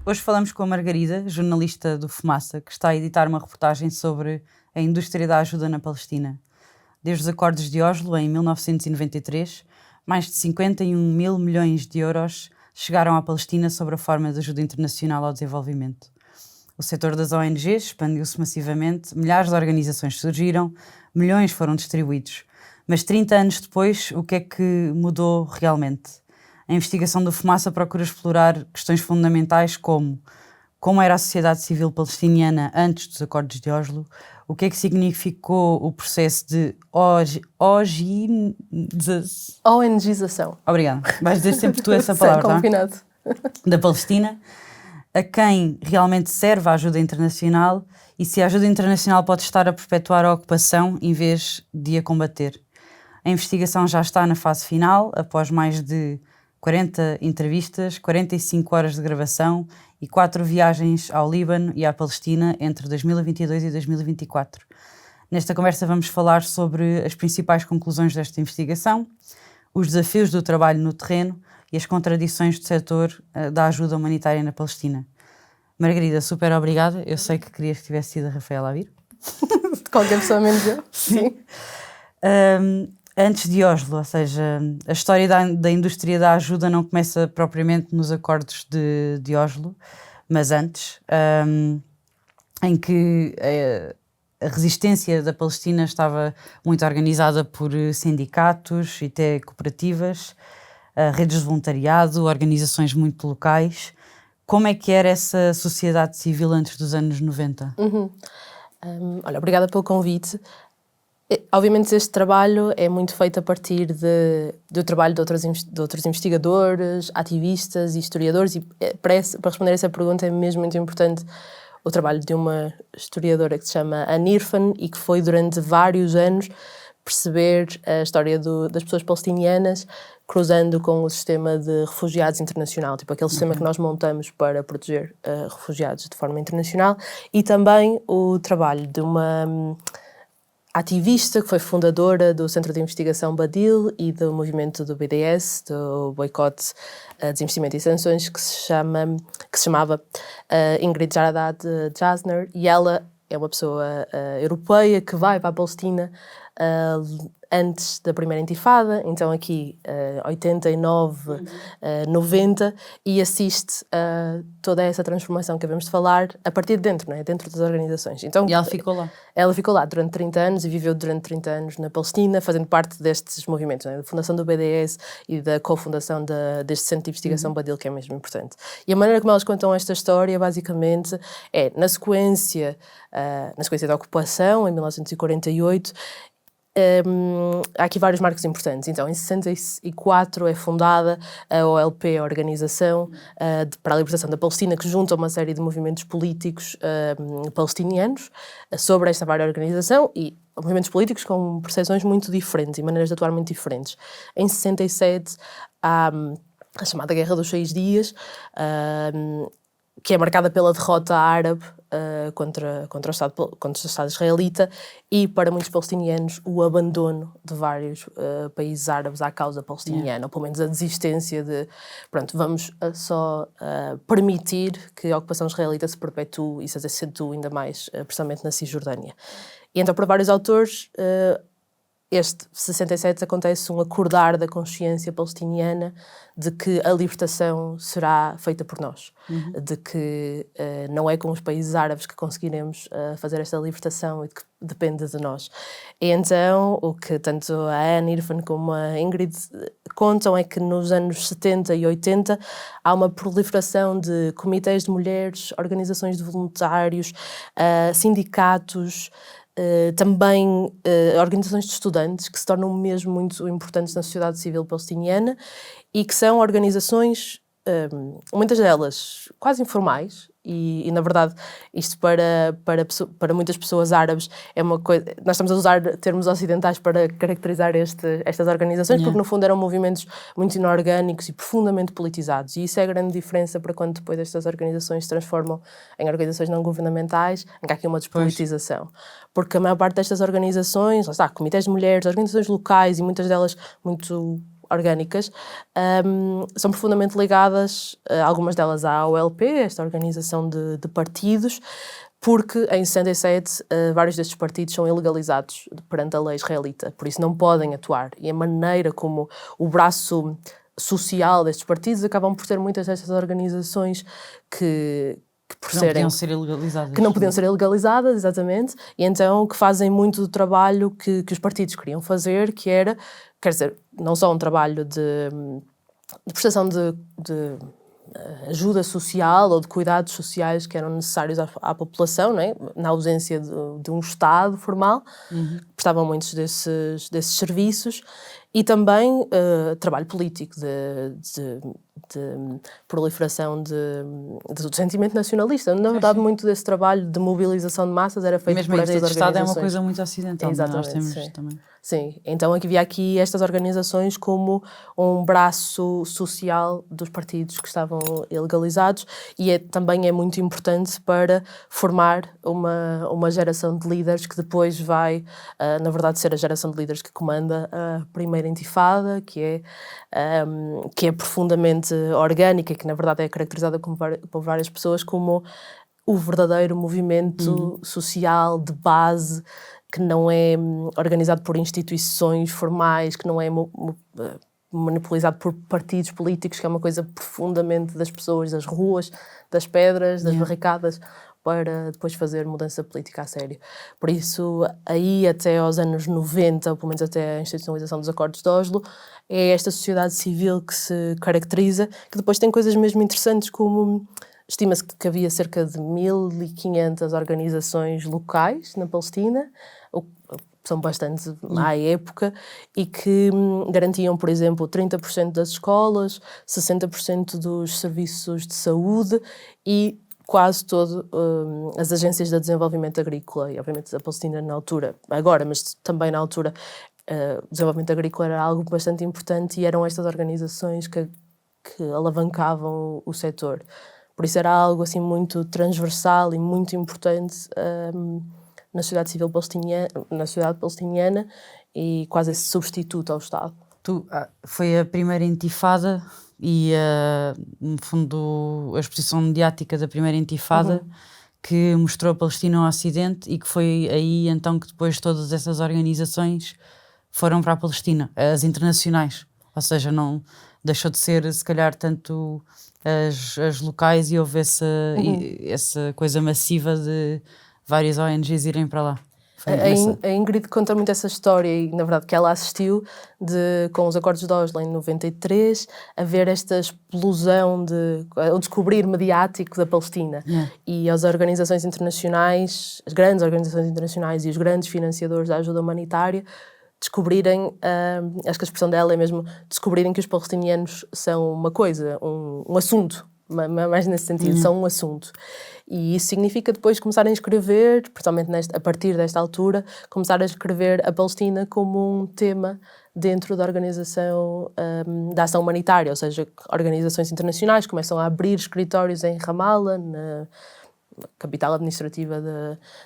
Hoje falamos com a Margarida, jornalista do Fumaça, que está a editar uma reportagem sobre a indústria da ajuda na Palestina. Desde os Acordos de Oslo, em 1993, mais de 51 mil milhões de euros chegaram à Palestina sob a forma de ajuda internacional ao desenvolvimento. O setor das ONGs expandiu-se massivamente, milhares de organizações surgiram, milhões foram distribuídos. Mas 30 anos depois, o que é que mudou realmente? A investigação do Fumaça procura explorar questões fundamentais como era a sociedade civil palestiniana antes dos Acordos de Oslo, o que é que significou o processo de ONGização. Obrigada. Vais dizer sempre tu essa palavra, Sim, combinado. Da Palestina, a quem realmente serve a ajuda internacional e se a ajuda internacional pode estar a perpetuar a ocupação em vez de a combater. A investigação já está na fase final, após mais de 40 entrevistas, 45 horas de gravação e 4 viagens ao Líbano e à Palestina entre 2022 e 2024. Nesta conversa vamos falar sobre as principais conclusões desta investigação, os desafios do trabalho no terreno e as contradições do setor da ajuda humanitária na Palestina. Margarida, super obrigada. Eu sei que querias que tivesse sido a Rafaela a vir. De qualquer pessoa menos eu. Sim. Antes de Oslo, ou seja, a história da indústria da ajuda não começa propriamente nos acordos de Oslo, mas antes, em que a resistência da Palestina estava muito organizada por sindicatos e até cooperativas, redes de voluntariado, organizações muito locais. Como é que era essa sociedade civil antes dos anos 90? Olha, obrigada pelo convite. Obviamente este trabalho é muito feito a partir do trabalho de outros investigadores, ativistas e historiadores e para responder a essa pergunta é mesmo muito importante o trabalho de uma historiadora que se chama Anne Irfan e que foi durante vários anos perceber a história das pessoas palestinianas cruzando com o sistema de refugiados internacional, tipo aquele sistema que nós montamos para proteger refugiados de forma internacional e também o trabalho de uma ativista que foi fundadora do Centro de Investigação Badil e do movimento do BDS, do Boicote, Desinvestimento e Sanções, que se chamava Ingrid Jaradat Jasner, e ela é uma pessoa europeia que vai para a Palestina antes da primeira intifada, então aqui 89, 90, e assiste a toda essa transformação que acabamos de falar a partir de dentro, não é? Dentro das organizações. Então, E ela ficou lá? Ela ficou lá durante 30 anos e viveu durante 30 anos na Palestina, fazendo parte destes movimentos, não é? Da fundação do BDS e da cofundação deste Centro de Investigação Badil, que é mesmo importante. E a maneira como elas contam esta história, basicamente, é na sequência da ocupação, em 1948, há aqui vários marcos importantes. Então, em 64 é fundada a OLP, a Organização para a Libertação da Palestina, que junta uma série de movimentos políticos palestinianos sobre esta vária organização e movimentos políticos com percepções muito diferentes e maneiras de atuar muito diferentes. Em 67 há a chamada Guerra dos 6 Dias, que é marcada pela derrota árabe contra o Estado israelita e, para muitos palestinianos, o abandono de vários países árabes à causa palestiniana, ou pelo menos a desistência de, vamos só permitir que a ocupação israelita se perpetue e se acentue ainda mais, precisamente na Cisjordânia. E então, para vários autores, este 67 acontece um acordar da consciência palestiniana de que a libertação será feita por nós, de que não é com os países árabes que conseguiremos fazer esta libertação e de que depende de nós. E então, o que tanto a Anne Irfan como a Ingrid contam é que nos anos 70 e 80 há uma proliferação de comitês de mulheres, organizações de voluntários, sindicatos, também organizações de estudantes que se tornam mesmo muito importantes na sociedade civil palestiniana e que são organizações, muitas delas quase informais e na verdade isto para muitas pessoas árabes é uma coisa, nós estamos a usar termos ocidentais para caracterizar estas organizações porque no fundo eram movimentos muito inorgânicos e profundamente politizados e isso é a grande diferença para quando depois estas organizações se transformam em organizações não governamentais em que há aqui uma despolitização. Porque a maior parte destas organizações, lá está, comitês de mulheres, organizações locais e muitas delas muito orgânicas, são profundamente ligadas, algumas delas à OLP, esta organização de partidos, porque em 67 vários destes partidos são ilegalizados perante a lei israelita, por isso não podem atuar. E a maneira como o braço social destes partidos acabam por ter muitas destas organizações que não podiam ser ilegalizadas. Que não podiam ser ilegalizadas, exatamente, e então que fazem muito do trabalho que os partidos queriam fazer, que era, quer dizer, não só um trabalho de prestação de ajuda social ou de cuidados sociais que eram necessários à população, não é? Na ausência de um Estado formal, prestavam muitos desses serviços, e também trabalho político de proliferação do sentimento nacionalista. Na verdade, muito desse trabalho de mobilização de massas era feito mesmo por estas organizações. Mesmo a ideia de Estado é uma coisa muito ocidental, exatamente, nós temos sim. também. Sim, então havia aqui estas organizações como um braço social dos partidos que estavam ilegalizados, e também é muito importante para formar uma geração de líderes que depois vai, na verdade, ser a geração de líderes que comanda a primeira intifada, que é profundamente orgânica e que, na verdade, é caracterizada por várias pessoas como o verdadeiro movimento social de base, que não é organizado por instituições formais, que não é monopolizado por partidos políticos, que é uma coisa profundamente das pessoas, das ruas, das pedras, das barricadas, para depois fazer mudança política a sério. Por isso, aí até aos anos 90, ou pelo menos até a institucionalização dos Acordos de Oslo, é esta sociedade civil que se caracteriza, que depois tem coisas mesmo interessantes, como estima-se que havia cerca de 1.500 organizações locais na Palestina, são bastante à época, e que garantiam, por exemplo, 30% das escolas, 60% dos serviços de saúde e quase todas as agências de desenvolvimento agrícola. E, obviamente, a Palestina na altura, agora, mas também na altura, o desenvolvimento agrícola era algo bastante importante, e eram estas organizações que alavancavam o setor. Por isso era algo assim muito transversal e muito importante na sociedade civil palestiniana, e quase esse substituto ao Estado. Foi a primeira intifada e, no fundo, a exposição mediática da primeira intifada que mostrou a Palestina ao Ocidente, e que foi aí então que depois todas essas organizações foram para a Palestina, as internacionais. Ou seja, não deixou de ser, se calhar, tanto as locais, e houve essa coisa massiva de várias ONGs irem para lá. A Ingrid conta muito essa história, e na verdade que ela assistiu com os Acordos de Oslo em 93 a ver esta explosão o descobrir mediático da Palestina, e as organizações internacionais, as grandes organizações internacionais e os grandes financiadores da ajuda humanitária descobrirem, acho que a expressão dela é mesmo descobrirem que os palestinianos são uma coisa, um assunto, mais nesse sentido, são um assunto. E isso significa depois começarem a escrever, principalmente a partir desta altura, começar a escrever a Palestina como um tema dentro da organização da ação humanitária, ou seja, organizações internacionais começam a abrir escritórios em Ramallah, na capital administrativa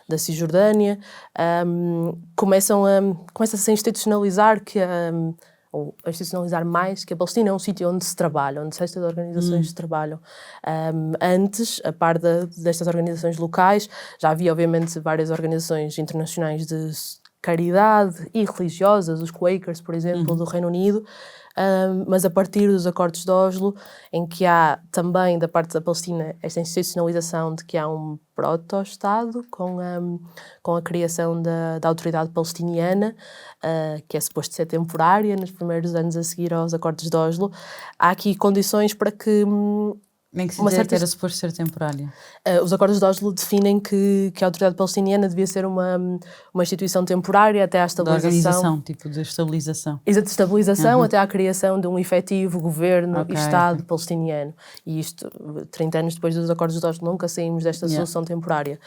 da Cisjordânia, começa-se a institucionalizar ou a institucionalizar mais que a Palestina é um sítio onde se trabalha, onde estas organizações se trabalham. Antes, a par destas organizações locais, já havia obviamente várias organizações internacionais de caridade e religiosas, os Quakers, por exemplo, do Reino Unido, mas a partir dos Acordos de Oslo, em que há também da parte da Palestina esta institucionalização de que há um proto-Estado com a criação da Autoridade Palestiniana, que é suposto ser temporária nos primeiros anos a seguir aos Acordos de Oslo, há aqui condições para que Bem que se dizia que era suposto ser temporária. Os Acordos de Oslo definem que a Autoridade Palestiniana devia ser uma instituição temporária até à estabilização. Da organização, tipo de estabilização. Exato, de estabilização até à criação de um efetivo governo e Estado palestiniano. E isto, 30 anos depois dos Acordos de Oslo, nunca saímos desta solução temporária.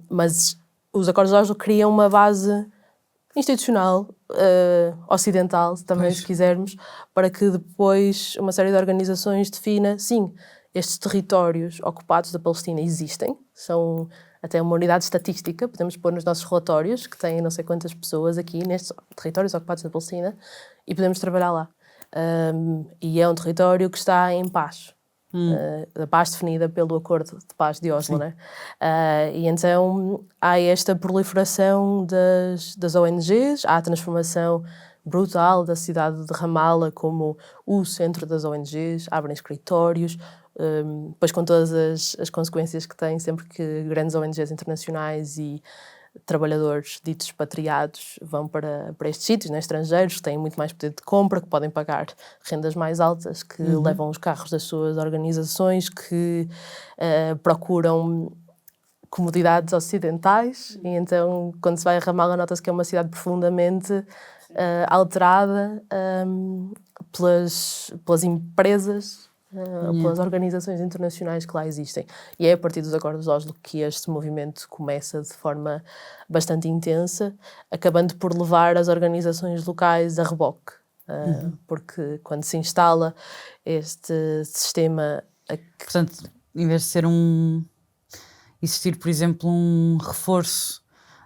Mas os Acordos de Oslo criam uma base institucional, ocidental, também, se quisermos, para que depois uma série de organizações defina, sim, estes territórios ocupados da Palestina existem, são até uma unidade estatística, podemos pôr nos nossos relatórios, que têm não sei quantas pessoas aqui nestes territórios ocupados da Palestina, e podemos trabalhar lá. e é um território que está em paz. A paz definida pelo Acordo de Paz de Oslo, né? E então há esta proliferação das ONGs, há a transformação brutal da cidade de Ramallah como o centro das ONGs, abrem escritórios, depois com todas as consequências que tem sempre que grandes ONGs internacionais e trabalhadores ditos expatriados vão para estes sítios, né, estrangeiros, que têm muito mais poder de compra, que podem pagar rendas mais altas, que levam os carros das suas organizações, que procuram comodidades ocidentais. E então, quando se vai a Ramallah, nota-se que é uma cidade profundamente alterada pelas empresas, pelas organizações internacionais que lá existem. E é a partir dos Acordos de Oslo que este movimento começa de forma bastante intensa, acabando por levar as organizações locais a reboque. Porque quando se instala este sistema... Portanto, em vez de ser existir, por exemplo, um reforço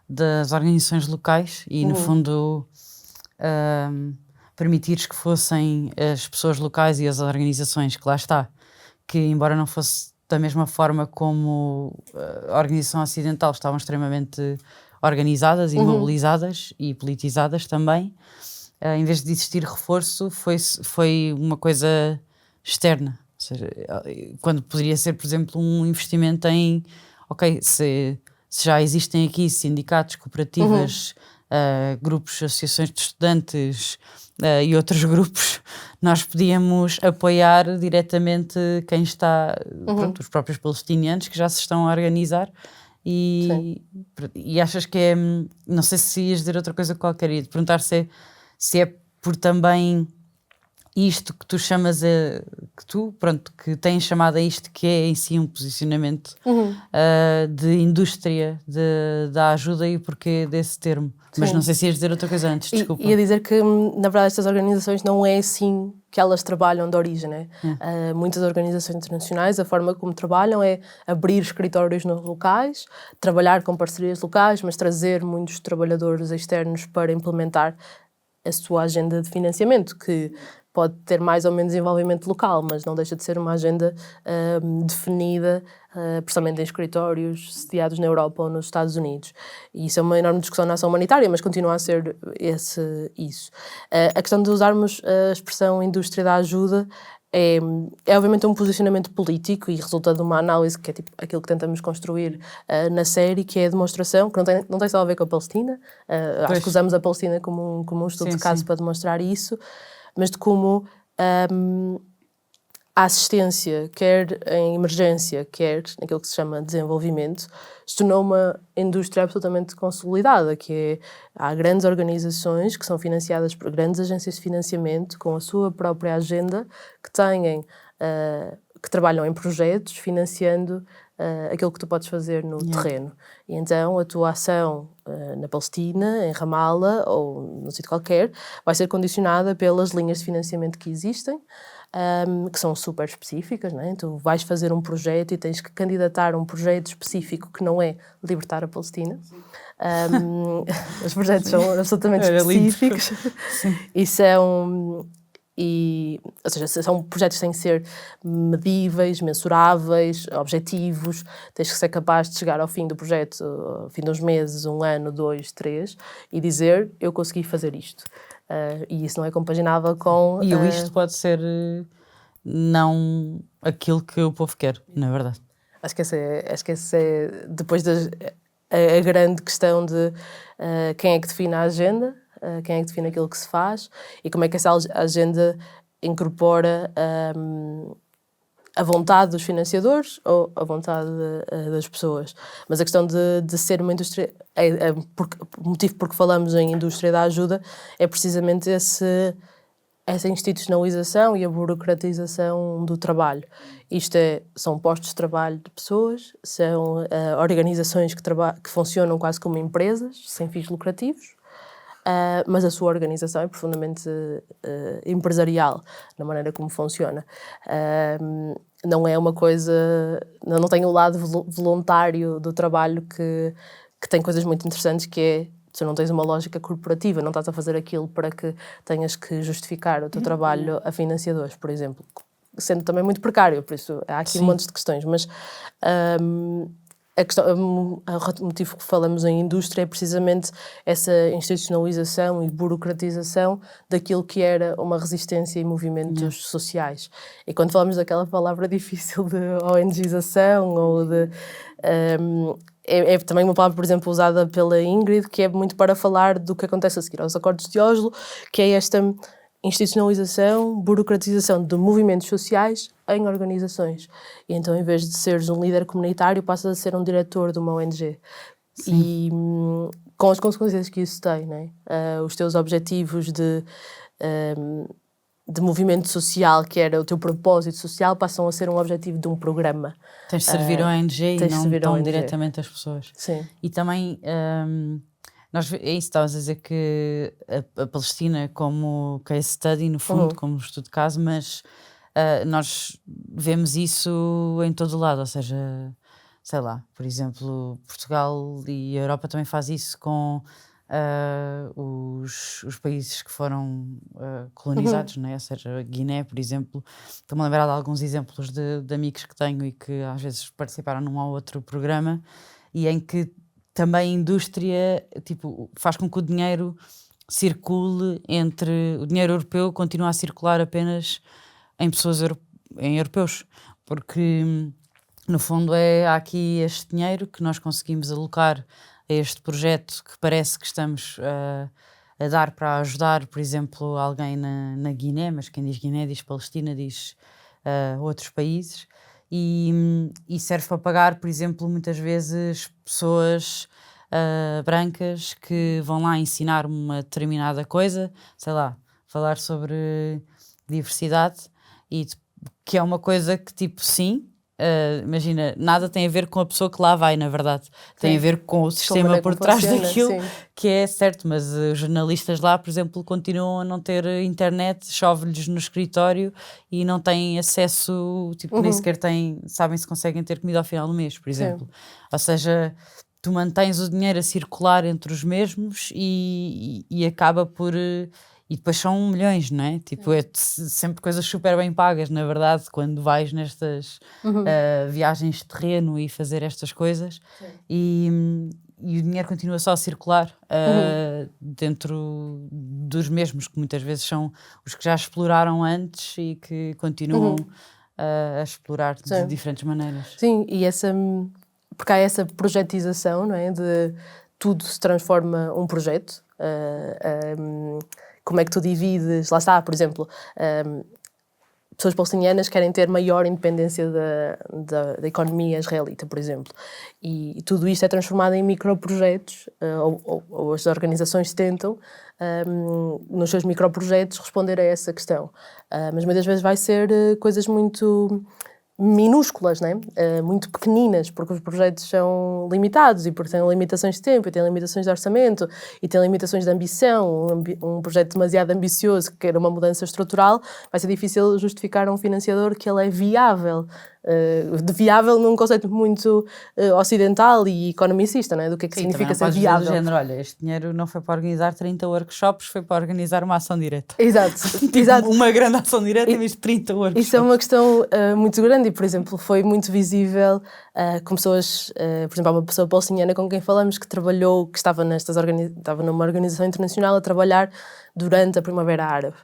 das organizações locais e, no fundo, permitires que fossem as pessoas locais e as organizações que lá está, que embora não fosse da mesma forma como a organização ocidental, estavam extremamente organizadas e mobilizadas e politizadas também, em vez de existir reforço, foi uma coisa externa. Ou seja, quando poderia ser, por exemplo, um investimento em, ok, se já existem aqui sindicatos, cooperativas, grupos, associações de estudantes e outros grupos, nós podíamos apoiar diretamente quem está, pronto, os próprios palestinianos que já se estão a organizar. E achas que é, não sei se ias dizer outra coisa qualquer, ia te perguntar se é por também isto que tu chamas que tens chamado a isto, que é em si um posicionamento de indústria da ajuda, e o porquê desse termo. Mas não sei se ias dizer outra coisa antes, desculpa. Ia dizer que, na verdade, estas organizações não é assim que elas trabalham de origem, né? Muitas organizações internacionais, a forma como trabalham é abrir escritórios nos locais, trabalhar com parcerias locais, mas trazer muitos trabalhadores externos para implementar a sua agenda de financiamento, que pode ter mais ou menos envolvimento local, mas não deixa de ser uma agenda definida, principalmente em escritórios sediados na Europa ou nos Estados Unidos. E isso é uma enorme discussão na ação humanitária, mas continua a ser isso. A questão de usarmos a expressão indústria da ajuda é obviamente um posicionamento político e resulta de uma análise que é tipo aquilo que tentamos construir na série, que é a demonstração, que não tem só a ver com a Palestina, acho que usamos a Palestina como um estudo de caso para demonstrar isso, mas de como a assistência, quer em emergência, quer naquilo que se chama desenvolvimento, se tornou uma indústria absolutamente consolidada, há grandes organizações que são financiadas por grandes agências de financiamento com a sua própria agenda, que trabalham em projetos financiando aquilo que tu podes fazer no terreno. E então a tua ação na Palestina, em Ramallah ou num sítio qualquer, vai ser condicionada pelas linhas de financiamento que existem, que são super específicas, né? Tu vais fazer um projeto e tens que candidatar um projeto específico que não é libertar a Palestina. Os projetos são absolutamente específicos ou seja, são projetos que têm que ser medíveis, mensuráveis, objetivos, tens que ser capaz de chegar ao fim do projeto, ao fim de uns meses, 1 ano, 2, 3, e dizer, eu consegui fazer isto. E isso não é compaginável com... E o isto pode ser não aquilo que o povo quer, na verdade. Acho que essa é depois a grande questão de quem é que define a agenda, quem é que define aquilo que se faz e como é que essa agenda incorpora a vontade dos financiadores ou a vontade das pessoas. Mas a questão de ser uma indústria... o motivo por que falamos em indústria da ajuda é precisamente essa institucionalização e a burocratização do trabalho. São postos de trabalho de pessoas, são organizações que funcionam quase como empresas, sem fins lucrativos, mas a sua organização é profundamente empresarial, na maneira como funciona. Não é uma coisa... Não tem o lado voluntário do trabalho que tem coisas muito interessantes, que é Tu não tens uma lógica corporativa, não estás a fazer aquilo para que tenhas que justificar o teu trabalho a financiadores, por exemplo. Sendo também muito precário, por isso há aqui montes de questões, mas a questão, o motivo que falamos em indústria é precisamente essa institucionalização e burocratização daquilo que era uma resistência e movimentos sociais. E quando falamos daquela palavra difícil de ONGização ou de... é também uma palavra, por exemplo, usada pela Ingrid, que é muito para falar do que acontece a seguir aos Acordos de Oslo, que é esta institucionalização, burocratização de movimentos sociais em organizações. E então, em vez de seres um líder comunitário, passas a ser um diretor de uma ONG. Sim. E com as consequências que isso tem, não é? Os teus objetivos de movimento social, que era o teu propósito social, passam a ser um objetivo de um programa. Tens de servir a ONG e não tão diretamente as pessoas. Sim. E também... é isso, estavas a dizer que a Palestina como case study, no fundo, como estudo de caso, mas nós vemos isso em todo o lado, ou seja, sei lá, por exemplo, Portugal e a Europa também faz isso com os países que foram colonizados, não é? Ou seja, Guiné, por exemplo. Estou-me a lembrar de alguns exemplos de amigos que tenho e que às vezes participaram num ou outro programa e em que também a indústria faz com que o dinheiro circule o dinheiro europeu continua a circular apenas em em europeus, porque no fundo há aqui este dinheiro que nós conseguimos alocar a este projeto que parece que estamos a dar para ajudar, por exemplo, alguém na Guiné, mas quem diz Guiné diz Palestina, diz outros países. E serve para pagar, por exemplo, muitas vezes pessoas brancas que vão lá ensinar uma determinada coisa, sei lá, falar sobre diversidade, que é uma coisa que sim, imagina, nada tem a ver com a pessoa que lá vai, na verdade. Tem a ver com o sistema por trás daquilo, que é certo, mas os jornalistas lá, por exemplo, continuam a não ter internet, chove-lhes no escritório e não têm acesso, nem sequer sabem se conseguem ter comida ao final do mês, por exemplo. Ou seja, tu mantens o dinheiro a circular entre os mesmos e acaba por... E depois são milhões, não é? É sempre coisas super bem pagas, na verdade, quando vais nestas viagens de terreno e fazer estas coisas. E o dinheiro continua só a circular dentro dos mesmos, que muitas vezes são os que já exploraram antes e que continuam a explorar de diferentes maneiras. Sim, porque há essa projetização, não é? De tudo se transforma um projeto. Como é que tu divides? Lá está, por exemplo, pessoas palestinianas querem ter maior independência da economia israelita, por exemplo. E tudo isto é transformado em microprojetos, ou as organizações tentam, nos seus microprojetos, responder a essa questão. Mas muitas vezes vai ser coisas muito minúsculas, né? Muito pequeninas, porque os projetos são limitados e porque têm limitações de tempo, e têm limitações de orçamento e têm limitações de ambição. Um projeto demasiado ambicioso que quer uma mudança estrutural, vai ser difícil justificar a um financiador que ele é viável. De viável num conceito muito ocidental e economicista, né? Do que significa ser viável. Do género, olha, este dinheiro não foi para organizar 30 workshops, foi para organizar uma ação direta. Exato. Exato. Uma grande ação direta em vez de 30 workshops. Isso é uma questão muito grande e, por exemplo, foi muito visível com pessoas, por exemplo, há uma pessoa palestiniana com quem falamos que trabalhou, que estava numa organização internacional a trabalhar durante a Primavera Árabe.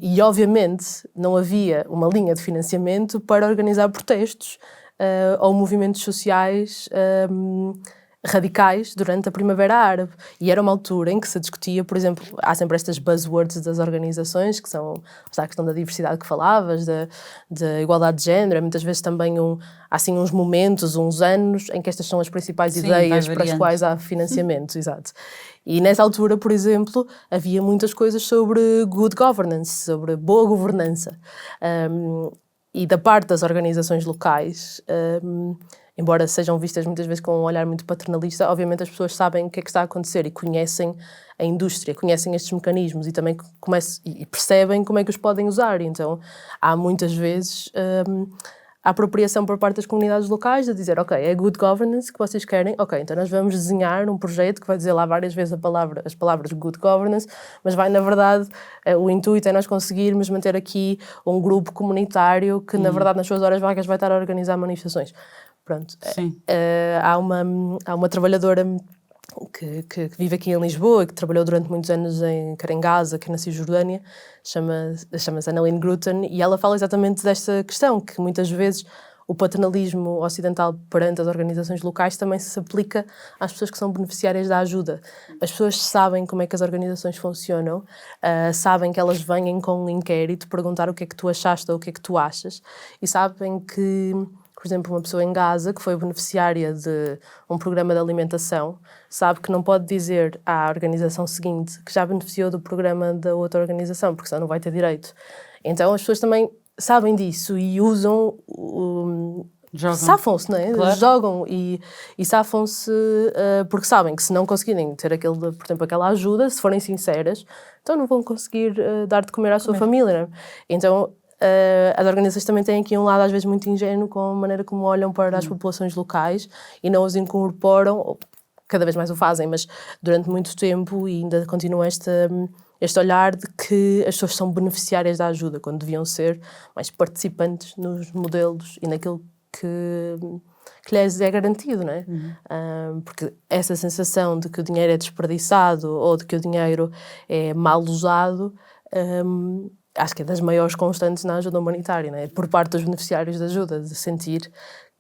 E obviamente não havia uma linha de financiamento para organizar protestos ou movimentos sociais radicais durante a Primavera Árabe. E era uma altura em que se discutia, por exemplo, há sempre estas buzzwords das organizações, que são a questão da diversidade que falavas, da igualdade de género, muitas vezes também há assim uns momentos, uns anos, em que estas são as principais ideias para as quais há financiamento. Exato. E nessa altura, por exemplo, havia muitas coisas sobre good governance, sobre boa governança. E da parte das organizações locais, embora sejam vistas muitas vezes com um olhar muito paternalista, obviamente as pessoas sabem o que é que está a acontecer e conhecem a indústria, conhecem estes mecanismos e também percebem como é que os podem usar. Então, há muitas vezes a apropriação por parte das comunidades locais, de dizer, ok, é good governance que vocês querem, ok, então nós vamos desenhar um projeto que vai dizer lá várias vezes as palavras good governance, mas vai, na verdade, o intuito é nós conseguirmos manter aqui um grupo comunitário que, na verdade, nas suas horas vagas vai estar a organizar manifestações. Pronto. Há uma trabalhadora que vive aqui em Lisboa, que trabalhou durante muitos anos quer em Gaza, quer na Cisjordânia, chama-se Annalyn Grutten, e ela fala exatamente desta questão, que muitas vezes o paternalismo ocidental perante as organizações locais também se aplica às pessoas que são beneficiárias da ajuda. As pessoas sabem como é que as organizações funcionam, sabem que elas vêm com um inquérito perguntar o que é que tu achaste ou o que é que tu achas, e sabem que, por exemplo, uma pessoa em Gaza que foi beneficiária de um programa de alimentação sabe que não pode dizer à organização seguinte que já beneficiou do programa da outra organização, porque senão não vai ter direito. Então as pessoas também sabem disso e usam, safam-se, não é? Claro. Jogam e safam-se porque sabem que se não conseguirem ter, por exemplo, aquela ajuda, se forem sinceras, então não vão conseguir dar de comer à sua família. Não é? Então as organizações também têm aqui um lado às vezes muito ingênuo com a maneira como olham para as populações locais e não os incorporam, ou cada vez mais o fazem, mas durante muito tempo e ainda continua este olhar de que as pessoas são beneficiárias da ajuda, quando deviam ser mais participantes nos modelos e naquilo que lhes é garantido, não é? Porque essa sensação de que o dinheiro é desperdiçado ou de que o dinheiro é mal usado, acho que é das maiores constantes na ajuda humanitária, não é? Por parte dos beneficiários da ajuda, de sentir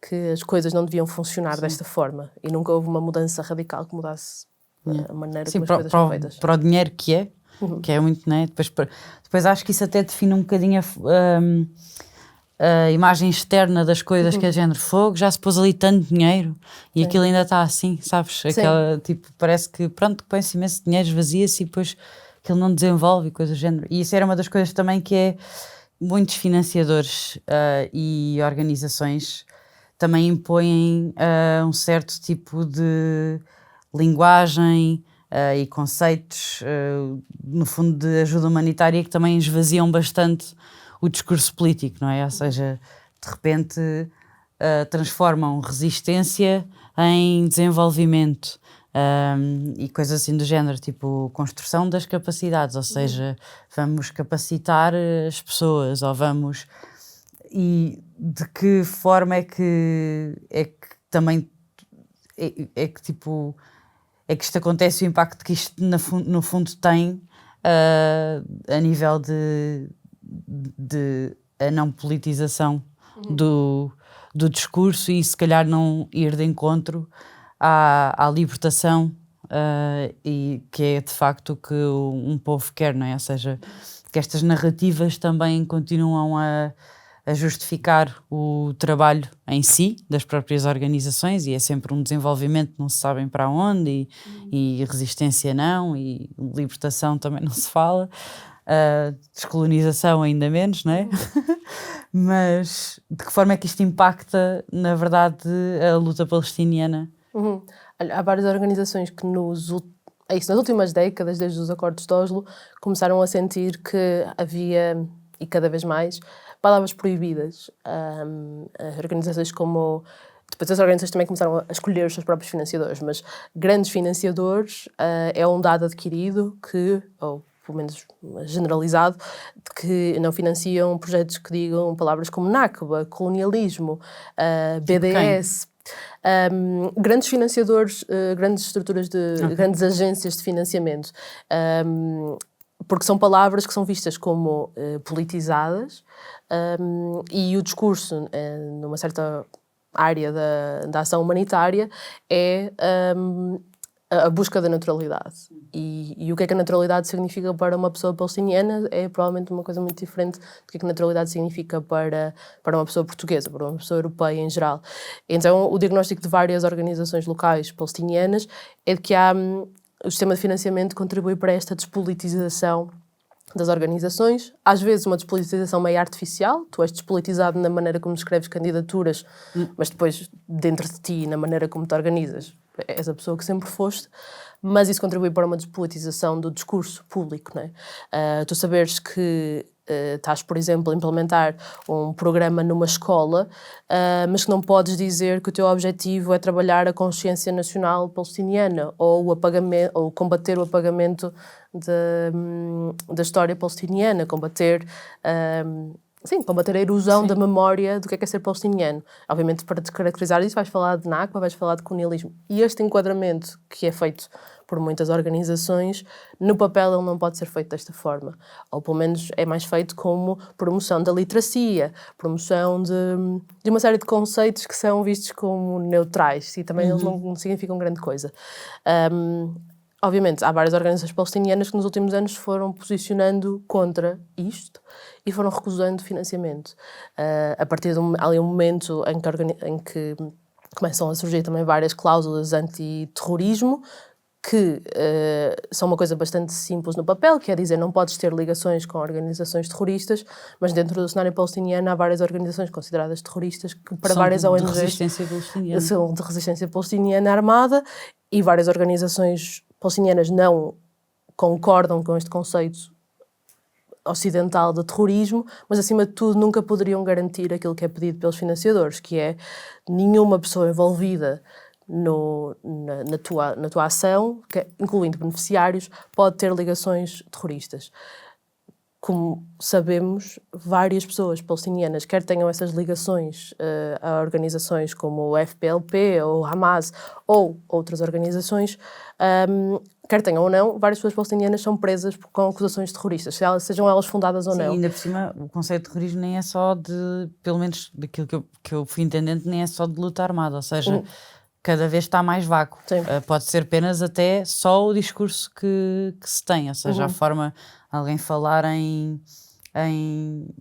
que as coisas não deviam funcionar desta forma e nunca houve uma mudança radical que mudasse a maneira como as coisas são feitas. Para o dinheiro que é muito, né? Depois acho que isso até define um bocadinho a imagem externa das coisas, que é género fogo, já se pôs ali tanto dinheiro e aquilo ainda está assim, sabes? Aquela, tipo, parece que pronto, põe-se imenso dinheiro, esvazia-se e depois aquilo não desenvolve e coisas do género. E isso era uma das coisas também que é muitos financiadores e organizações também impõem um certo tipo de linguagem e conceitos, no fundo, de ajuda humanitária que também esvaziam bastante o discurso político, não é? Ou seja, de repente transformam resistência em desenvolvimento e coisas assim do género, tipo construção das capacidades, ou seja, vamos capacitar as pessoas ou vamos... E de que forma é que também é que tipo é que isto acontece, o impacto que isto no fundo tem a nível de a não politização do discurso e se calhar não ir de encontro à libertação e que é de facto o que um povo quer, não é? Ou seja, que estas narrativas também continuam a justificar o trabalho em si, das próprias organizações, e é sempre um desenvolvimento, não se sabem para onde, e resistência não, e libertação também não se fala, descolonização ainda menos, não é? Mas de que forma é que isto impacta, na verdade, a luta palestiniana? Há várias organizações que nas últimas décadas, desde os acordos de Oslo, começaram a sentir que havia, e cada vez mais, palavras proibidas. Organizações como... Depois as organizações também começaram a escolher os seus próprios financiadores, mas grandes financiadores é um dado adquirido que, ou pelo menos generalizado, que não financiam projetos que digam palavras como Nakba, colonialismo, BDS... grandes financiadores, grandes estruturas grandes agências de financiamento, porque são palavras que são vistas como politizadas e o discurso numa certa área da ação humanitária é a busca da naturalidade. E o que é que a naturalidade significa para uma pessoa palestiniana é provavelmente uma coisa muito diferente do que a naturalidade significa para uma pessoa portuguesa, para uma pessoa europeia em geral. Então, o diagnóstico de várias organizações locais palestinianas é de que o sistema de financiamento contribui para esta despolitização das organizações, às vezes uma despolitização meio artificial, tu és despolitizado na maneira como escreves candidaturas, mas depois dentro de ti, na maneira como te organizas, és a pessoa que sempre foste, mas isso contribui para uma despolitização do discurso público, não é? Tu saberes que estás, por exemplo, a implementar um programa numa escola, mas que não podes dizer que o teu objetivo é trabalhar a consciência nacional palestiniana ou combater o apagamento da história palestiniana, combater a erosão da memória do que é ser palestiniano. Obviamente, para te caracterizar isso, vais falar de Nakba, vais falar de colonialismo. E este enquadramento que é feito por muitas organizações, no papel ele não pode ser feito desta forma. Ou pelo menos é mais feito como promoção da literacia, promoção de uma série de conceitos que são vistos como neutrais e também eles não significam grande coisa. Obviamente, há várias organizações palestinianas que nos últimos anos foram posicionando contra isto e foram recusando financiamento. A partir de um momento em que começam a surgir também várias cláusulas anti-terrorismo, que são uma coisa bastante simples no papel, que é dizer não podes ter ligações com organizações terroristas, mas dentro do cenário palestiniano há várias organizações consideradas terroristas que para várias ONGs são de resistência palestiniana armada e várias organizações palestinianas não concordam com este conceito ocidental de terrorismo, mas acima de tudo nunca poderiam garantir aquilo que é pedido pelos financiadores, que é nenhuma pessoa envolvida na tua ação, incluindo beneficiários, pode ter ligações terroristas. Como sabemos, várias pessoas palestinianas, quer tenham essas ligações a organizações como o FPLP ou o Hamas ou outras organizações, quer tenham ou não, várias pessoas palestinianas são presas com acusações terroristas, sejam elas fundadas ou não. Sim, ainda por cima, o conceito de terrorismo nem é só de, pelo menos daquilo que eu fui entendendo, nem é só de luta armada, ou seja, cada vez está mais vago. Pode ser apenas até só o discurso que se tem, ou seja, a forma de alguém falar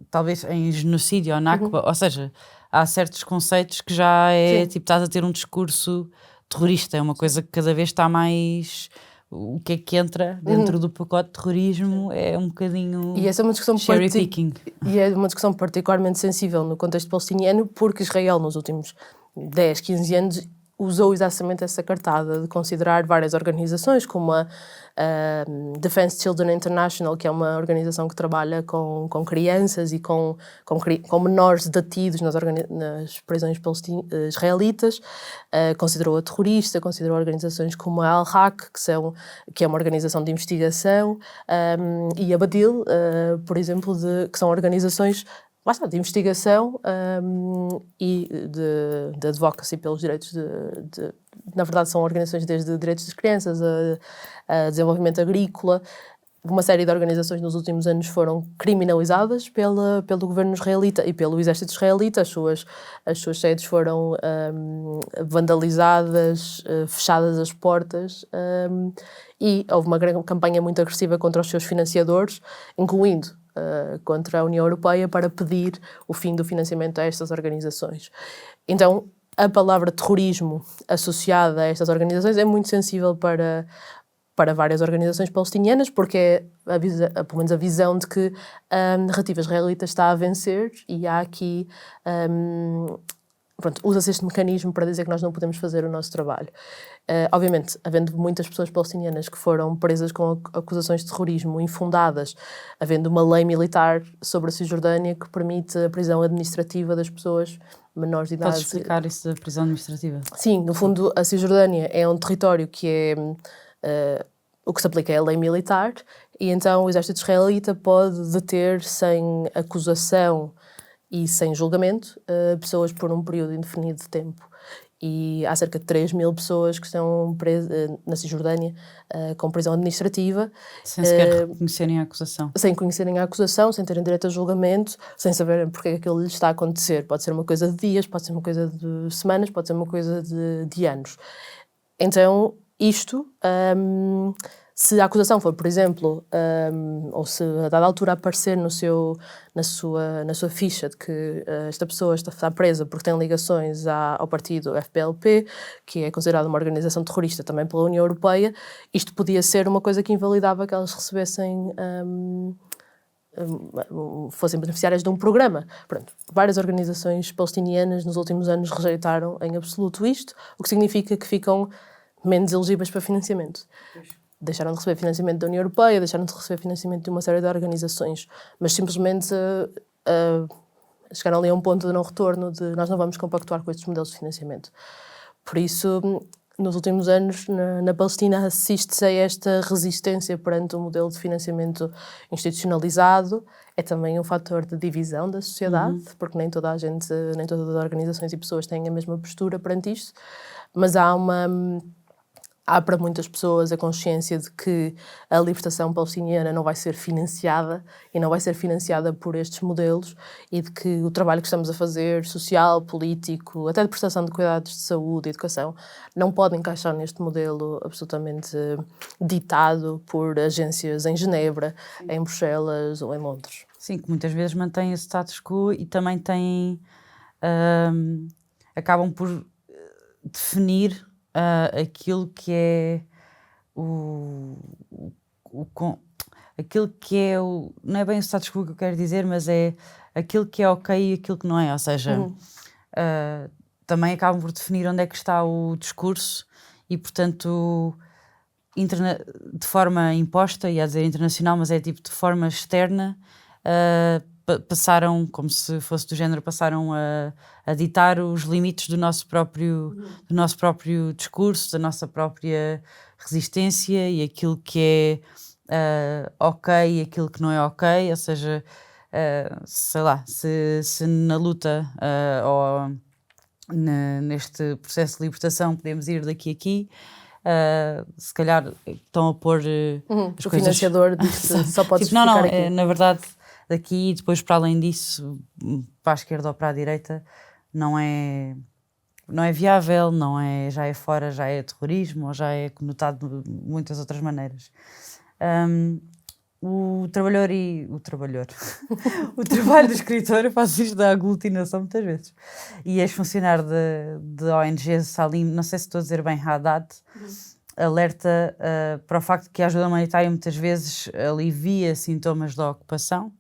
talvez em genocídio ou Nakba, ou seja, há certos conceitos que já é tipo, estás a ter um discurso terrorista, é uma coisa que cada vez está mais... O que é que entra dentro do pacote de terrorismo é um bocadinho e essa é uma discussão cherry picking. E é uma discussão particularmente sensível no contexto palestiniano, porque Israel nos últimos 10, 15 anos usou exatamente essa cartada de considerar várias organizações, como a Defense Children International, que é uma organização que trabalha com crianças e com menores detidos nas prisões israelitas, considerou-a terrorista, considerou organizações como a Al-Haq, que é uma organização de investigação, e a Badil, por exemplo, que são organizações de investigação e de advocacy pelos direitos na verdade são organizações desde direitos das crianças a desenvolvimento agrícola. Uma série de organizações nos últimos anos foram criminalizadas pelo governo israelita e pelo exército israelita. As suas sedes foram vandalizadas, fechadas as portas, e houve uma grande campanha muito agressiva contra os seus financiadores, incluindo contra a União Europeia, para pedir o fim do financiamento a estas organizações. Então, a palavra terrorismo associada a estas organizações é muito sensível para várias organizações palestinianas, porque é pelo menos a visão de que a narrativa israelita está a vencer e há aqui... usa-se este mecanismo para dizer que nós não podemos fazer o nosso trabalho. Obviamente, havendo muitas pessoas palestinianas que foram presas com acusações de terrorismo infundadas, havendo uma lei militar sobre a Cisjordânia que permite a prisão administrativa das pessoas menores de idade. Podes explicar isso da prisão administrativa? Sim, no fundo, a Cisjordânia é um território que é... o que se aplica é a lei militar, e então o exército israelita pode deter sem acusação e sem julgamento pessoas por um período indefinido de tempo. E há cerca de 3.000 pessoas que estão presas na Cisjordânia com prisão administrativa. Sem sequer reconhecerem a acusação. Sem conhecerem a acusação, sem terem direito a julgamento, sem saberem porque é que aquilo lhes está a acontecer. Pode ser uma coisa de dias, pode ser uma coisa de semanas, pode ser uma coisa de anos. Então, isto... se a acusação for, por exemplo, ou se a dada altura aparecer na sua ficha de que esta pessoa está presa porque tem ligações ao partido FPLP, que é considerado uma organização terrorista também pela União Europeia, isto podia ser uma coisa que invalidava que elas recebessem... fossem beneficiárias de um programa. Pronto, várias organizações palestinianas nos últimos anos rejeitaram em absoluto isto, o que significa que ficam menos elegíveis para financiamento. deixaram de receber financiamento da União Europeia, deixaram de receber financiamento de uma série de organizações, mas simplesmente chegaram ali a um ponto de não retorno, de nós não vamos compactuar com estes modelos de financiamento. Por isso, nos últimos anos, na Palestina, assiste-se a esta resistência perante um modelo de financiamento institucionalizado. É também um fator de divisão da sociedade, porque nem todas as organizações e pessoas têm a mesma postura perante isto, mas há para muitas pessoas a consciência de que a libertação palestiniana não vai ser financiada e não vai ser financiada por estes modelos, e de que o trabalho que estamos a fazer, social, político, até de prestação de cuidados de saúde e educação, não pode encaixar neste modelo absolutamente ditado por agências em Genebra, em Bruxelas ou em Londres. Sim, que muitas vezes mantêm esse status quo e também têm, acabam por definir aquilo que é aquilo que é não é bem o status quo que eu quero dizer, mas é aquilo que é ok e aquilo que não é, ou seja, também acabam por definir onde é que está o discurso e, portanto, de forma imposta, ia dizer internacional, mas é tipo de forma externa, passaram, como se fosse do género, passaram a ditar os limites do nosso próprio discurso, da nossa própria resistência e aquilo que é ok e aquilo que não é ok, ou seja, sei lá, se na luta ou neste processo de libertação podemos ir daqui a aqui, se calhar estão a pôr as o coisas... financiador disse só pode tipo, não, ficar aqui. na verdade daqui e depois para além disso, para a esquerda ou para a direita, não é viável, já é fora, já é terrorismo ou já é conotado de muitas outras maneiras. O trabalho do escritor, eu faço isto da aglutinação muitas vezes, e ex-funcionário de ONG Salim, não sei se estou a dizer bem, Haddad, alerta para o facto de que a ajuda humanitária muitas vezes alivia sintomas da ocupação,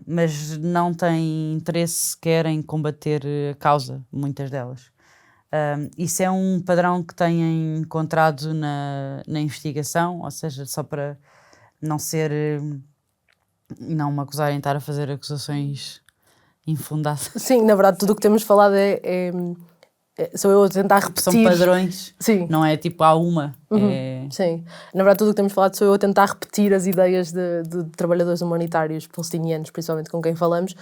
mas não tem interesse sequer em combater a causa, muitas delas. Isso é um padrão que têm encontrado na investigação, ou seja, só para não me acusarem de estar a fazer acusações infundadas. Sim, na verdade, tudo o que temos falado sou eu a tentar repetir. São padrões, sim. Não é tipo há uma. Sim, na verdade tudo o que temos falado sou eu a tentar repetir as ideias de trabalhadores humanitários palestinianos, principalmente com quem falamos,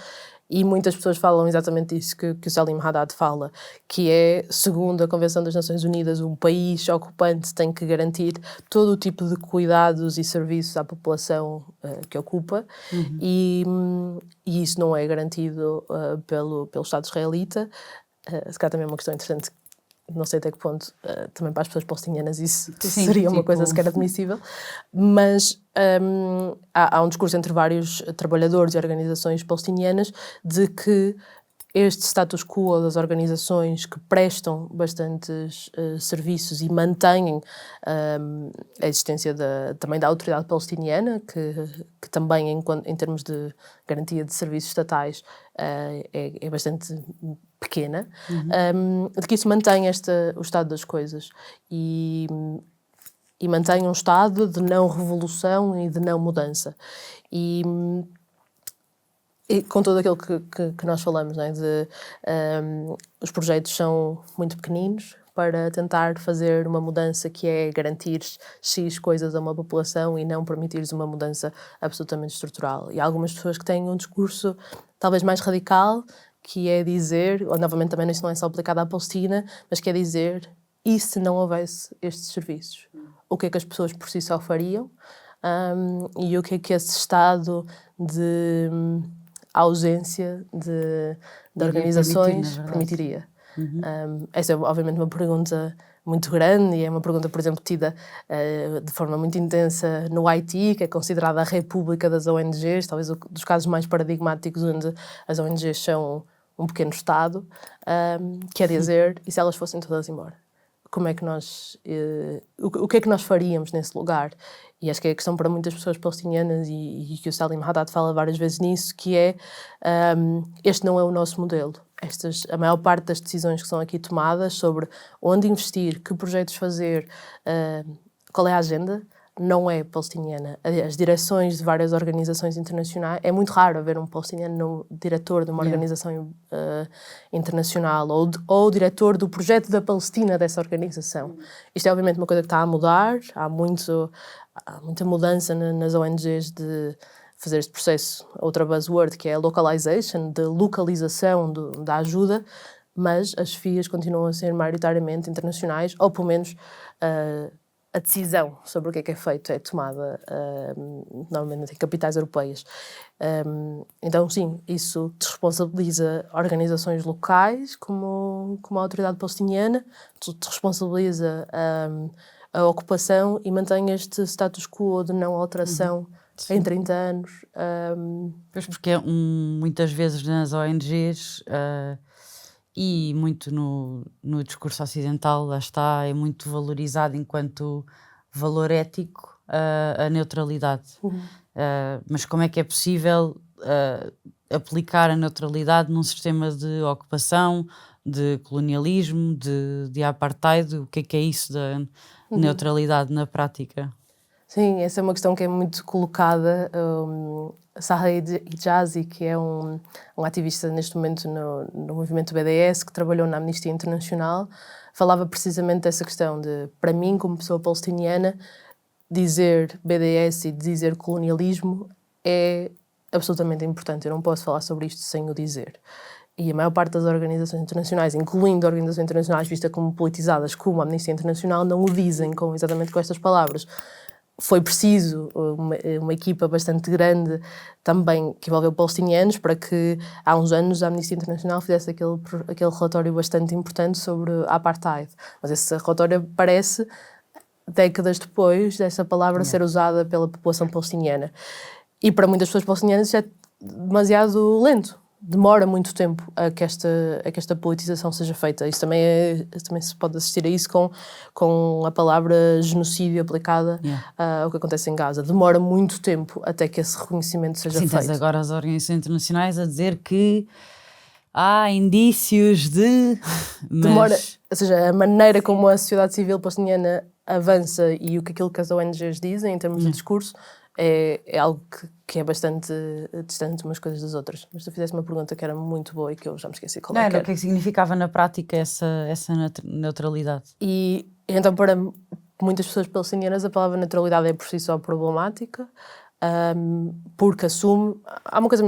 e muitas pessoas falam exatamente isso que o Salim Haddad fala, que é, segundo a Convenção das Nações Unidas, um país ocupante tem que garantir todo o tipo de cuidados e serviços à população que ocupa, e isso não é garantido pelo Estado israelita. Se calhar também é uma questão interessante, não sei até que ponto, também para as pessoas palestinianas isso seria uma coisa sequer admissível, mas há um discurso entre vários trabalhadores e organizações palestinianas de que este status quo das organizações que prestam bastantes serviços e mantêm a existência também da autoridade palestiniana, que também, em termos de garantia de serviços estatais, é bastante pequena, de que isso mantém o estado das coisas e mantém um estado de não revolução e de não mudança. E com tudo aquilo que nós falamos, não é? Os projetos são muito pequeninos para tentar fazer uma mudança que é garantir X coisas a uma população e não permitir uma mudança absolutamente estrutural. E há algumas pessoas que têm um discurso talvez mais radical, que é dizer, ou novamente também isso não é só aplicado à Palestina, mas que é dizer, e se não houvesse estes serviços? O que é que as pessoas por si só fariam? E o que é que esse estado de ausência de organizações permitiria? Essa é obviamente uma pergunta muito grande e é uma pergunta, por exemplo, tida de forma muito intensa no Haiti, que é considerada a república das ONGs, talvez um dos casos mais paradigmáticos onde as ONGs são um pequeno Estado, quer dizer, e se elas fossem todas embora? Como é que nós... o que é que nós faríamos nesse lugar? E acho que é a questão para muitas pessoas palestinianas e que o Salim Haddad fala várias vezes nisso, que é este não é o nosso modelo. A maior parte das decisões que são aqui tomadas sobre onde investir, que projetos fazer, qual é a agenda? Não é palestiniana. As direções de várias organizações internacionais, é muito raro haver um palestiniano diretor de uma organização internacional ou diretor do projeto da Palestina dessa organização. Isto é obviamente uma coisa que está a mudar, há muita mudança nas ONGs de fazer este processo, outra buzzword que é a localization, de localização da ajuda, mas as FIAs continuam a ser maioritariamente internacionais, ou pelo menos a decisão sobre o que é feito é tomada normalmente em capitais europeias. Então, sim, isso desresponsabiliza organizações locais, como a Autoridade Palestiniana, desresponsabiliza a ocupação e mantém este status quo de não alteração em 30 anos. Pois, porque muitas vezes nas ONGs e muito no discurso ocidental, lá está, é muito valorizado enquanto valor ético a neutralidade. Mas como é que é possível aplicar a neutralidade num sistema de ocupação, de colonialismo, de apartheid? O que é isso da neutralidade na prática? Sim, essa é uma questão que é muito colocada. Zaha Hijazi, que é um ativista neste momento no movimento BDS, que trabalhou na Amnistia Internacional, falava precisamente dessa questão de, para mim, como pessoa palestiniana, dizer BDS e dizer colonialismo é absolutamente importante. Eu não posso falar sobre isto sem o dizer. E a maior parte das organizações internacionais, incluindo organizações internacionais vistas como politizadas, como a Amnistia Internacional, não o dizem exatamente com estas palavras. Foi preciso uma equipa bastante grande também que envolveu palestinianos para que há uns anos a Amnistia Internacional fizesse aquele relatório bastante importante sobre a apartheid. Mas esse relatório aparece décadas depois dessa palavra ser usada pela população palestiniana. E para muitas pessoas palestinianas isso é demasiado lento. Demora muito tempo a que esta politização seja feita. Isso também se pode assistir a isso com a palavra genocídio aplicada ao que acontece em Gaza. Demora muito tempo até que esse reconhecimento seja feito. Tens agora as organizações internacionais a dizer que há indícios de... Demora, ou seja, a maneira como a sociedade civil palestiniana avança e aquilo que as ONGs dizem em termos de discurso é algo que é bastante distante umas coisas das outras. Mas tu fizeste uma pergunta que era muito boa e que eu já me esqueci qual era. O que é que significava na prática essa neutralidade? E então, para muitas pessoas palestinianas, a palavra neutralidade é por si só problemática, porque assume... Há uma coisa...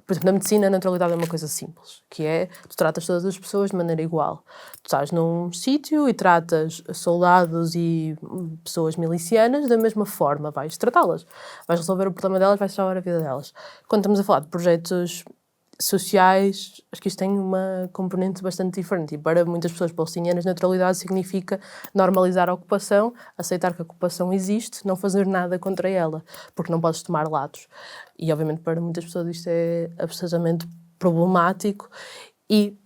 Por exemplo, na medicina, a neutralidade é uma coisa simples, que é, tu tratas todas as pessoas de maneira igual. Tu estás num sítio e tratas soldados e pessoas milicianas da mesma forma. Vais tratá-las. Vais resolver o problema delas, vais salvar a vida delas. Quando estamos a falar de projetos sociais, acho que isto tem uma componente bastante diferente. E para muitas pessoas palestinianas, neutralidade significa normalizar a ocupação, aceitar que a ocupação existe, não fazer nada contra ela, porque não podes tomar lados. E, obviamente, para muitas pessoas isto é absolutamente problemático. E,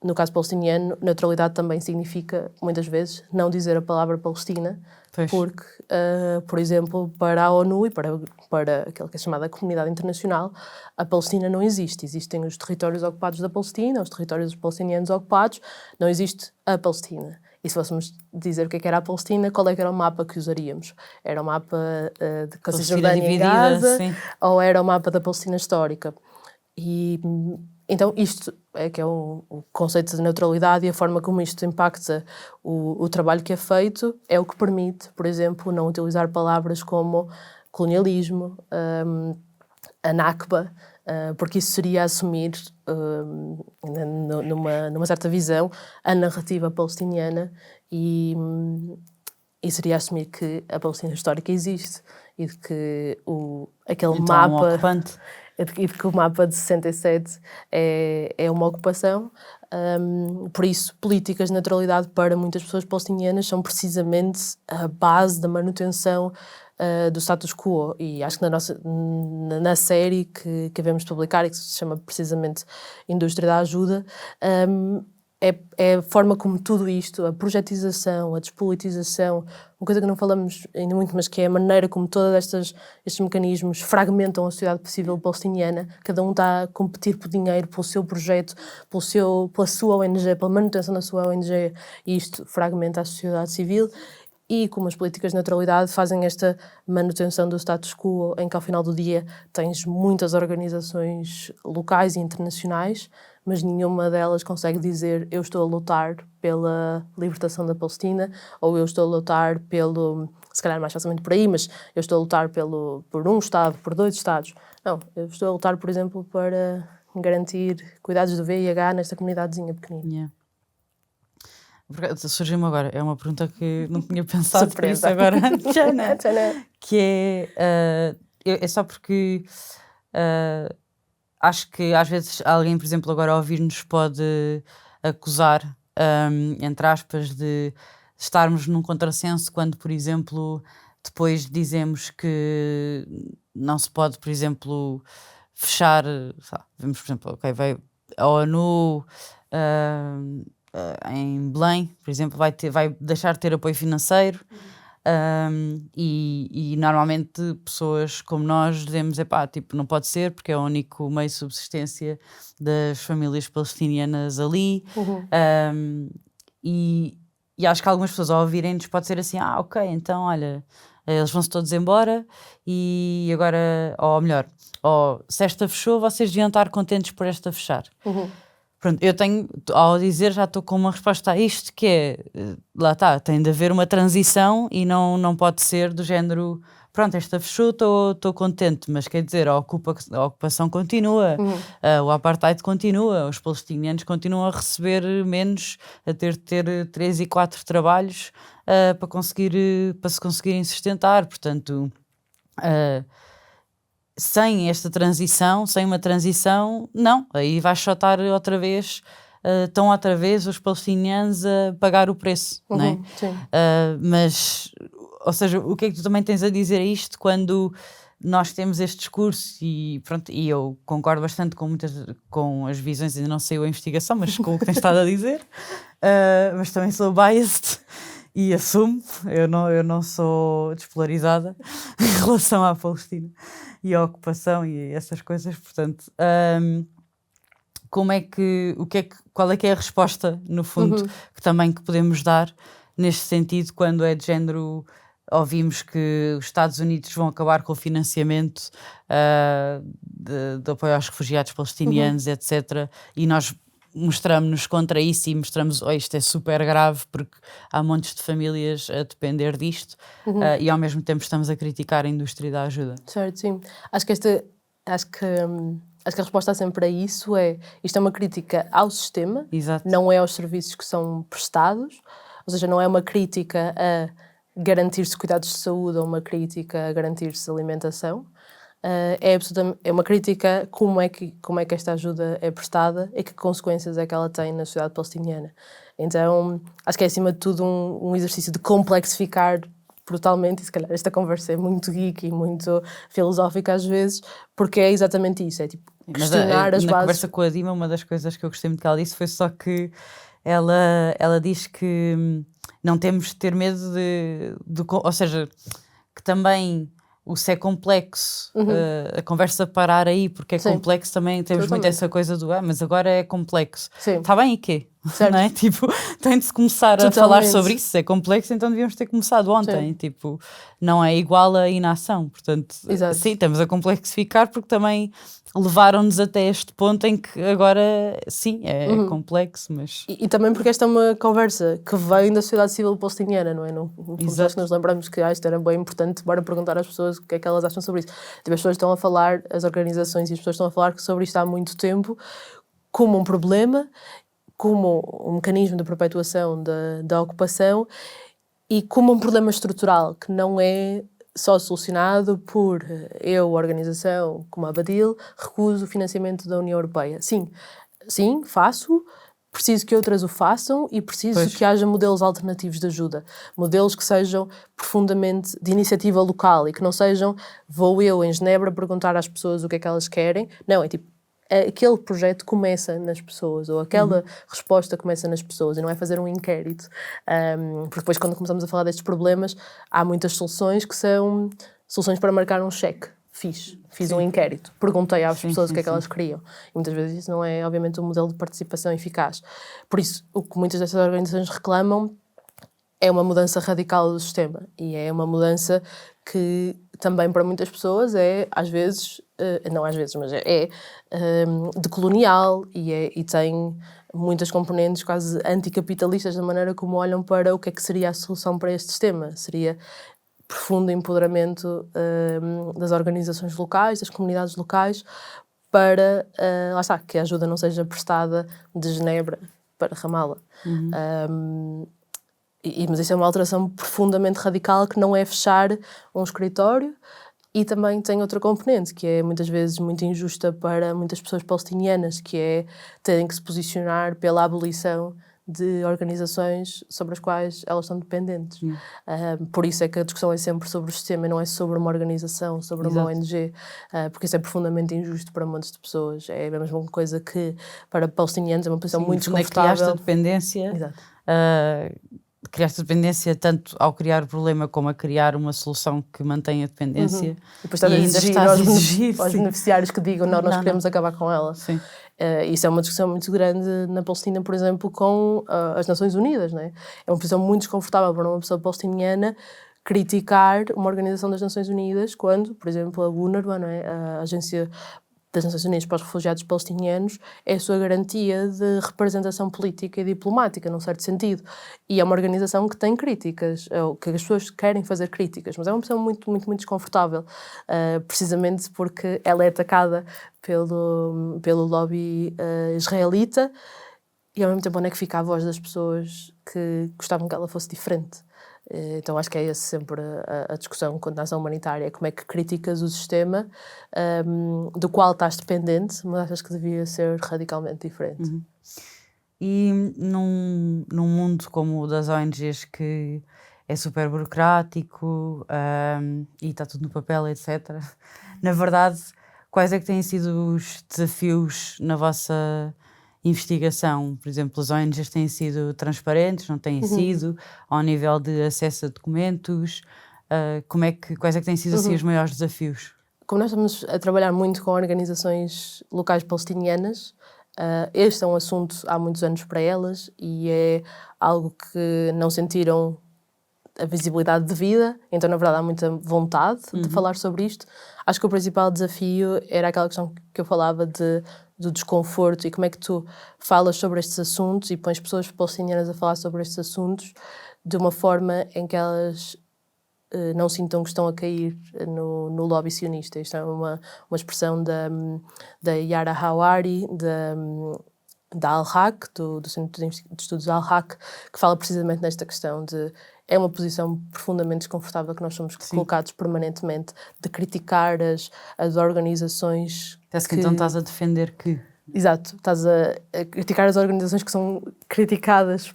no caso palestiniano, neutralidade também significa, muitas vezes, não dizer a palavra Palestina, porque, por exemplo, para a ONU e para aquilo que é chamada comunidade internacional, a Palestina não existe. Existem os territórios ocupados da Palestina, os territórios palestinianos ocupados, não existe a Palestina. E se fôssemos dizer o que era a Palestina, qual é que era o mapa que usaríamos? Era o mapa da Cisjordânia e Gaza, ou era o mapa da Palestina histórica? E então isto é que é o conceito de neutralidade e a forma como isto impacta o trabalho que é feito é o que permite, por exemplo, não utilizar palavras como colonialismo, a Nakba, porque isso seria assumir, numa certa visão, a narrativa palestiniana e seria assumir que a Palestina histórica existe e de que aquele então, mapa... Um ocupante. E que o mapa de 67 é uma ocupação. Por isso, políticas de neutralidade para muitas pessoas palestinianas são precisamente a base da manutenção do status quo. E acho que na série que devemos publicar, e que se chama precisamente Indústria da Ajuda, é a forma como tudo isto, a projetização, a despolitização, uma coisa que não falamos ainda muito, mas que é a maneira como todos estes mecanismos fragmentam a sociedade civil palestiniana. Cada um está a competir por dinheiro, pelo seu projeto, pela sua ONG, pela manutenção da sua ONG, e isto fragmenta a sociedade civil. e como as políticas de neutralidade fazem esta manutenção do status quo, em que ao final do dia tens muitas organizações locais e internacionais, mas nenhuma delas consegue dizer eu estou a lutar pela libertação da Palestina, ou eu estou a lutar pelo, se calhar mais facilmente por aí, mas eu estou a lutar por um Estado, por 2 Estados. Não, eu estou a lutar, por exemplo, para garantir cuidados do VIH nesta comunidadezinha pequenina. Surgiu-me agora, é uma pergunta que não tinha pensado, por isso Surpresa. agora, Jana, Tcharam. que é só porque acho que às vezes alguém, por exemplo, agora a ouvir-nos pode acusar, entre aspas, de estarmos num contrassenso quando, por exemplo, depois dizemos que não se pode, por exemplo, fechar, vemos, por exemplo, ok, vai a ONU em Belém, por exemplo, vai deixar de ter apoio financeiro. E normalmente pessoas como nós dizemos, tipo, não pode ser porque é o único meio de subsistência das famílias palestinianas ali. E acho que algumas pessoas ao ouvirem-nos pode ser assim, ok, então olha, eles vão-se todos embora e agora, ou melhor, se esta fechou, vocês deviam estar contentes por esta fechar. Pronto, eu tenho, ao dizer, já estou com uma resposta a isto, que é, lá está, tem de haver uma transição e não pode ser do género, pronto, esta fechou, estou contente, mas quer dizer, a ocupação continua, o apartheid continua, os palestinianos continuam a receber menos, a ter 3 e 4 trabalhos para se conseguirem sustentar, portanto... sem uma transição, não, aí vais só estar outra vez, estão outra vez os palestinianos a pagar o preço, não é? Sim. Mas, ou seja, o que é que tu também tens a dizer a isto quando nós temos este discurso e pronto, e eu concordo bastante com as visões, ainda não saiu a investigação, mas com o que tens estado a dizer, mas também sou biased e assumo, eu não sou despolarizada em relação à Palestina e à ocupação e essas coisas, portanto, qual é que é a resposta, no fundo, que podemos dar neste sentido, quando é de género, ouvimos que os Estados Unidos vão acabar com o financiamento de apoio aos refugiados palestinianos, etc., e nós mostramos-nos contra isso e mostramos, isto é super grave porque há montes de famílias a depender disto, e ao mesmo tempo estamos a criticar a indústria da ajuda. Certo, sim. Acho que a resposta sempre a isso isto é uma crítica ao sistema, Exato. Não é aos serviços que são prestados, ou seja, não é uma crítica a garantir-se cuidados de saúde ou uma crítica a garantir-se alimentação. É uma crítica como é que esta ajuda é prestada e que consequências é que ela tem na sociedade palestiniana. Então, acho que é acima de tudo um exercício de complexificar brutalmente, e se calhar esta conversa é muito geek e muito filosófica às vezes, porque é exatamente isso, é tipo questionar as bases. Na conversa com a Dima, uma das coisas que eu gostei muito que ela disse foi só que ela diz que não temos de ter medo ou seja, que também se é complexo, a conversa parar aí, porque é complexo também, temos muito essa coisa do mas agora é complexo. Está bem, e quê? Não é? Tipo, tem de se começar a falar sobre isso, se é complexo, então devíamos ter começado ontem. Tipo, não é igual a inação. Portanto, sim, estamos a complexificar porque também levaram-nos até este ponto em que agora, sim, é complexo, mas... E também porque esta é uma conversa que vem da sociedade civil palestiniana, não é? Acho que nos lembramos que isto era bem importante, bora perguntar às pessoas o que é que elas acham sobre isso. Tipo, as pessoas estão a falar, as organizações e as pessoas estão a falar sobre isto há muito tempo, como um problema, como um mecanismo de perpetuação da ocupação e como um problema estrutural que não é só solucionado por eu, organização como a Badil, recuso o financiamento da União Europeia. Sim, faço, preciso que outras o façam e preciso que haja modelos alternativos de ajuda. Modelos que sejam profundamente de iniciativa local e que não sejam vou eu em Genebra perguntar às pessoas o que é que elas querem. Não, é tipo, aquele projeto começa nas pessoas, ou aquela resposta começa nas pessoas, e não é fazer um inquérito. Porque depois, quando começamos a falar destes problemas, há muitas soluções que são soluções para marcar um cheque. Fiz um inquérito, perguntei às pessoas o que é que elas queriam. E muitas vezes isso não é, obviamente, um modelo de participação eficaz. Por isso, o que muitas destas organizações reclamam é uma mudança radical do sistema e é uma mudança que também para muitas pessoas é, às vezes, não às vezes, mas é decolonial e tem muitas componentes quase anticapitalistas da maneira como olham para o que é que seria a solução para este sistema. Seria profundo empoderamento das organizações locais, das comunidades locais, para, lá está, que a ajuda não seja prestada de Genebra para Ramala. Mas isso é uma alteração profundamente radical que não é fechar um escritório e também tem outra componente, que é muitas vezes muito injusta para muitas pessoas palestinianas, que é terem que se posicionar pela abolição de organizações sobre as quais elas estão dependentes. Por isso é que a discussão é sempre sobre o sistema, não é sobre uma organização, sobre uma ONG, porque isso é profundamente injusto para montes de pessoas. É a mesma coisa que para palestinianos é uma posição muito desconfortável. Criaste a dependência, criaste a dependência tanto ao criar o problema como a criar uma solução que mantenha a dependência. E depois estás a exigir aos beneficiários que digam nós queremos acabar com ela. Sim. Isso é uma discussão muito grande na Palestina, por exemplo, com as Nações Unidas. Não é? É uma posição muito desconfortável para uma pessoa palestiniana criticar uma organização das Nações Unidas quando, por exemplo, a UNRWA, não é? A Agência das Nações Unidas para os Refugiados Palestinianos, é a sua garantia de representação política e diplomática, num certo sentido. E é uma organização que tem críticas, que as pessoas querem fazer críticas, mas é uma posição muito, muito, muito desconfortável, precisamente porque ela é atacada pelo lobby israelita e, ao mesmo tempo, onde é que fica a voz das pessoas que gostavam que ela fosse diferente? Então acho que é essa sempre a discussão quanto à ação humanitária, como é que criticas o sistema do qual estás dependente, mas achas que devia ser radicalmente diferente. E num mundo como o das ONGs, que é super burocrático e está tudo no papel, etc., na verdade, quais é que têm sido os desafios na vossa investigação? Por exemplo, as ONGs têm sido transparentes, não têm sido, ao nível de acesso a documentos? Quais é que têm sido assim, os maiores desafios? Como nós estamos a trabalhar muito com organizações locais palestinianas, este é um assunto há muitos anos para elas e é algo que não sentiram a visibilidade devida, então na verdade há muita vontade de falar sobre isto. Acho que o principal desafio era aquela questão que eu falava do desconforto e como é que tu falas sobre estes assuntos e pões pessoas palestinianas a falar sobre estes assuntos de uma forma em que elas não sintam que estão a cair no lobby sionista. Isto é uma expressão da Yara Hawari, da Al-Haq, do Centro de Estudos Al-Haq, que fala precisamente nesta questão de é uma posição profundamente desconfortável que nós somos colocados permanentemente de criticar as organizações. Parece que então estás a defender que... Exato, estás a criticar as organizações que são criticadas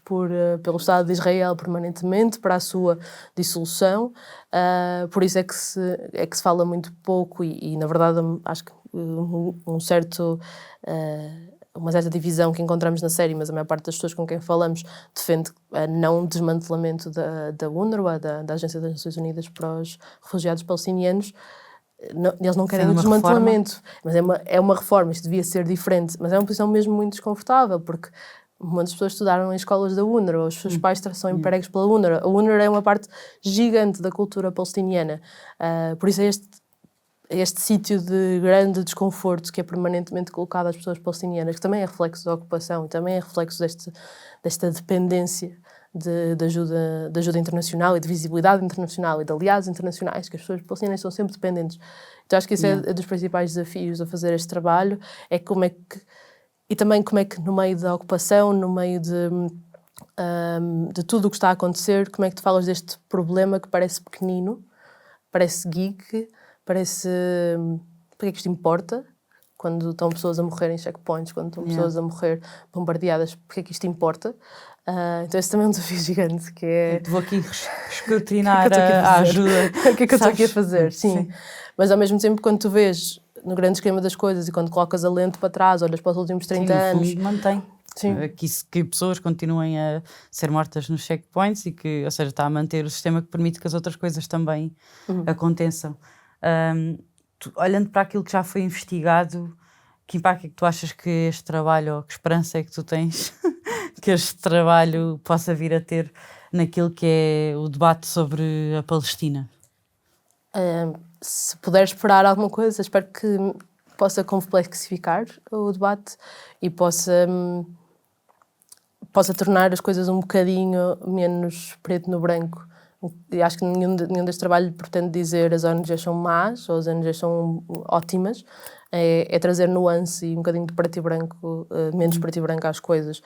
pelo Estado de Israel permanentemente para a sua dissolução. Por isso é que se fala muito pouco e na verdade acho que uma certa divisão que encontramos na série, mas a maior parte das pessoas com quem falamos defende não desmantelamento da UNRWA, da Agência das Nações Unidas para os Refugiados Palestinianos. Eles não querem o desmantelamento, mas é uma reforma, isto devia ser diferente, mas é uma posição mesmo muito desconfortável, porque muitas pessoas estudaram em escolas da UNRWA, os seus pais são empregados pela UNRWA. A UNRWA é uma parte gigante da cultura palestiniana, por isso é este sítio de grande desconforto que é permanentemente colocado às pessoas palestinianas, que também é reflexo da ocupação e também é reflexo desta dependência de ajuda internacional e de visibilidade internacional e de aliados internacionais, que as pessoas palestinianas são sempre dependentes. Então acho que esse é dos principais desafios a fazer este trabalho, é como é que no meio da ocupação, no meio de tudo o que está a acontecer, como é que tu falas deste problema que parece pequenino, parece geek, parece... Porque é que isto importa? Quando estão pessoas a morrer em checkpoints, quando estão pessoas a morrer bombardeadas, porque é que isto importa? Então esse também é um desafio gigante, que é... Vou aqui escrutinar a ajuda. O que é que eu estou aqui a fazer? Sim. Mas ao mesmo tempo, quando tu vês no grande esquema das coisas e quando colocas a lente para trás, olhas para os últimos 30 anos... mantém. Que pessoas continuem a ser mortas nos checkpoints e que, ou seja, está a manter o sistema que permite que as outras coisas também aconteçam. Olhando para aquilo que já foi investigado, que impacto é que tu achas que este trabalho, ou que esperança é que tu tens que este trabalho possa vir a ter naquilo que é o debate sobre a Palestina? Se puder esperar alguma coisa, espero que possa complexificar o debate e possa tornar as coisas um bocadinho menos preto no branco. E acho que nenhum deste trabalho pretende dizer as ONGs são más ou as ONGs são ótimas. É trazer nuance e um bocadinho de preto e branco, menos preto e branco às coisas.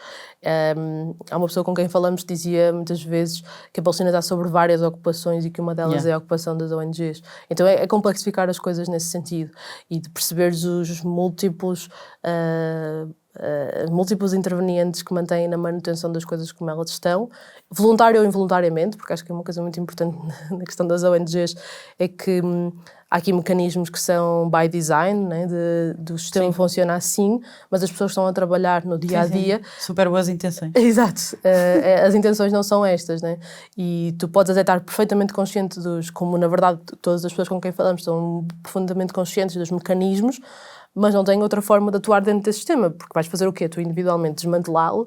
Há uma pessoa com quem falamos que dizia muitas vezes que a Palestina está sobre várias ocupações e que uma delas é a ocupação das ONGs. Então é complexificar as coisas nesse sentido e de perceberes os múltiplos intervenientes que mantêm na manutenção das coisas como elas estão, voluntário ou involuntariamente, porque acho que é uma coisa muito importante na questão das ONGs, é que há aqui mecanismos que são by design, né, do sistema funciona assim, mas as pessoas estão a trabalhar no dia-a-dia. Super boas intenções. Exato. As intenções não são estas, né? E tu podes até estar perfeitamente consciente como na verdade todas as pessoas com quem falamos estão profundamente conscientes dos mecanismos, mas não têm outra forma de atuar dentro desse sistema, porque vais fazer o quê? Tu individualmente desmantelá-lo,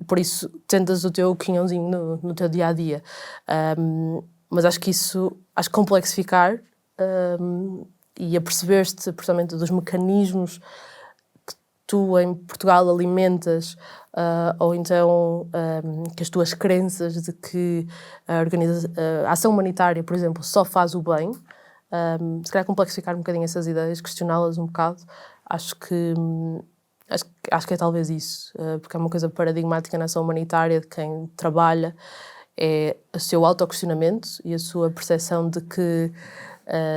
por isso tentas o teu quinhãozinho no teu dia-a-dia. Mas acho que complexificar e a perceber-te, portanto, dos mecanismos que tu em Portugal alimentas, ou então que as tuas crenças de que a ação humanitária, por exemplo, só faz o bem, se calhar complexificar um bocadinho essas ideias, questioná-las um bocado, acho que é talvez isso, porque é uma coisa paradigmática na ação humanitária de quem trabalha, é o seu autoquestionamento e a sua percepção de que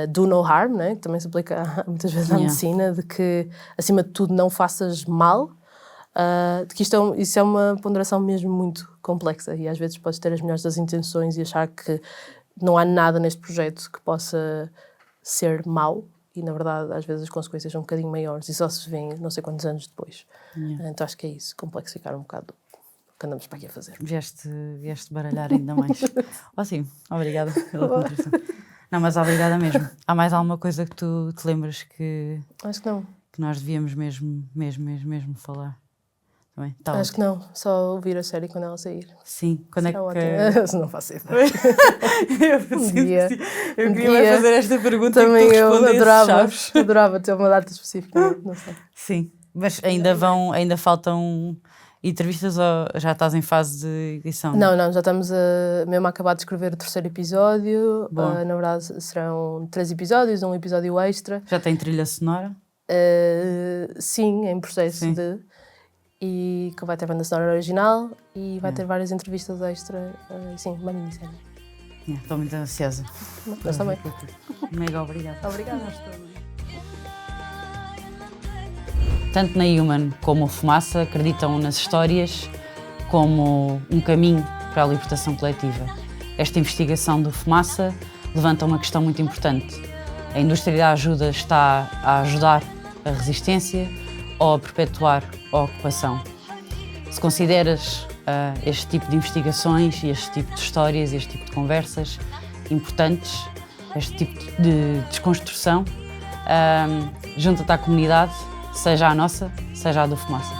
do no harm, né? Que também se aplica muitas vezes à medicina, de que acima de tudo não faças mal, de que isso é uma ponderação mesmo muito complexa e às vezes podes ter as melhores das intenções e achar que não há nada neste projeto que possa ser mau e, na verdade, às vezes as consequências são um bocadinho maiores e só se vêem não sei quantos anos depois. Então acho que é isso, complexificar um bocado o que andamos para aqui a fazer. Vieste baralhar ainda mais. Sim, obrigada pela contribuição. Não, mas obrigada mesmo. Há mais alguma coisa que tu te lembras que... Acho que não. Que nós devíamos mesmo falar? Também? Tá Acho que não, só ouvir a série quando ela sair. Sim, quando é que... Se não faço ideia. Eu queria fazer esta pergunta também e tu eu respondesses, adorava ter uma data específica, não sei. Sim, mas ainda faltam entrevistas ou já estás em fase de edição? Não, já estamos mesmo a acabar de escrever o 3º episódio. Na verdade serão 3 episódios, um episódio extra. Já tem trilha sonora? Sim, em processo e que vai ter banda sonora original e vai ter várias entrevistas extra. Sim, uma minissérie. Estou muito ansiosa. Nós também. Mega obrigada. Obrigada. Tanto na Human como a Fumaça acreditam nas histórias como um caminho para a libertação coletiva. Esta investigação do Fumaça levanta uma questão muito importante. A indústria da ajuda está a ajudar a resistência ou a perpetuar a ocupação? Se consideras este tipo de investigações e este tipo de histórias e este tipo de conversas importantes, este tipo de desconstrução, junta-te à comunidade, seja a nossa, seja a do Fumaça.